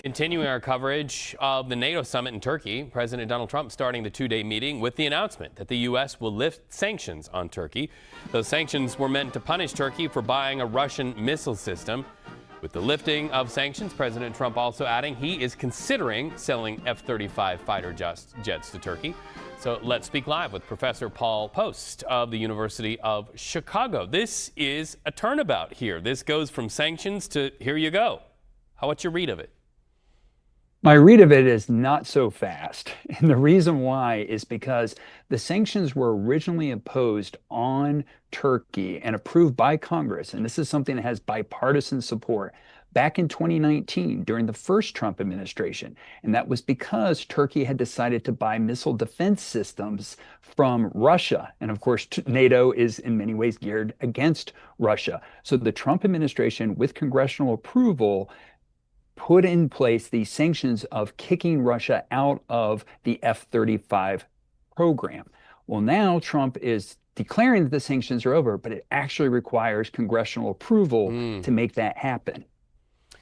Continuing our coverage of the NATO summit in Turkey, President Donald Trump starting the two-day meeting with the announcement that the U.S. will lift sanctions on Turkey. Those sanctions were meant to punish Turkey for buying a Russian missile system. With the lifting of sanctions, President Trump also adding he is considering selling F-35 fighter jets to Turkey. So let's speak live with Professor Paul Poast of the University of Chicago. This is a turnabout here. This goes from sanctions to here you go. What's your read of it? My read of it is not so fast. And the reason why is because the sanctions were originally imposed on Turkey and approved by Congress. And this is something that has bipartisan support back in 2019 during the first Trump administration. And that was because Turkey had decided to buy missile defense systems from Russia. And of course, NATO is in many ways geared against Russia. So the Trump administration, with congressional approval, put in place these sanctions of kicking Russia out of the F-35 program. Well, now Trump is declaring that the sanctions are over, but it actually requires congressional approval to make that happen.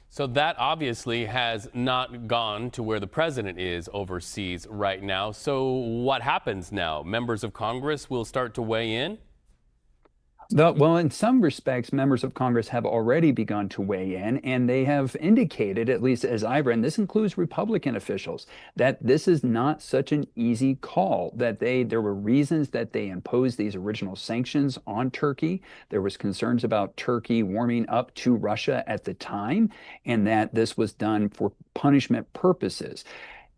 So that obviously has not gone to where the president is overseas right now. So what happens now? Members of Congress will start to weigh in? Well, in some respects, members of Congress have already begun to weigh in, and they have indicated, at least as I've read, and this includes Republican officials, that this is not such an easy call, that there were reasons that they imposed these original sanctions on Turkey. There was concerns about Turkey warming up to Russia at the time, and that this was done for punishment purposes.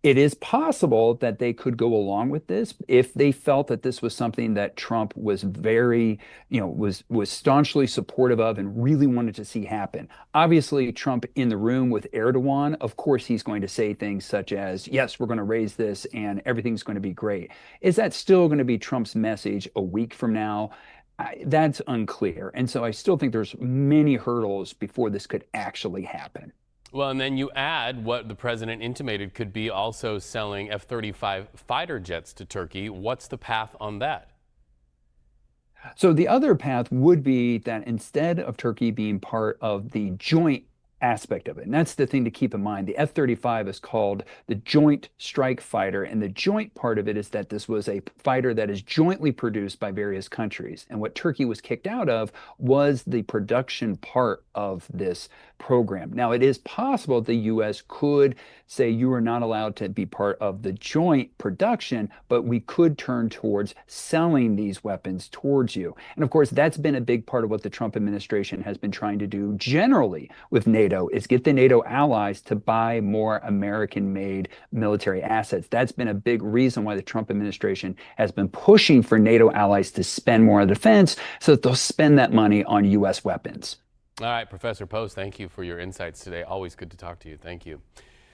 It is possible that they could go along with this if they felt that this was something that Trump was very, was staunchly supportive of and really wanted to see happen. Obviously, Trump in the room with Erdogan, of course, he's going to say things such as, yes, we're going to raise this and everything's going to be great. Is that still going to be Trump's message a week from now? That's unclear. And so I still think there's many hurdles before this could actually happen. Well, and then you add what the president intimated could be also selling F-35 fighter jets to Turkey. What's the path on that? So the other path would be that instead of Turkey being part of the joint aspect of it, and that's the thing to keep in mind, the F-35 is called the Joint Strike Fighter, and the joint part of it is that this was a fighter that is jointly produced by various countries. And what Turkey was kicked out of was the production part of this program. Now, it is possible the U.S. could say you are not allowed to be part of the joint production, but we could turn towards selling these weapons towards you. And of course, that's been a big part of what the Trump administration has been trying to do generally with NATO, is get the NATO allies to buy more American-made military assets. That's been a big reason why the Trump administration has been pushing for NATO allies to spend more on defense so that they'll spend that money on U.S. weapons. All right, Professor Poast, thank you for your insights today. Always good to talk to you. Thank you.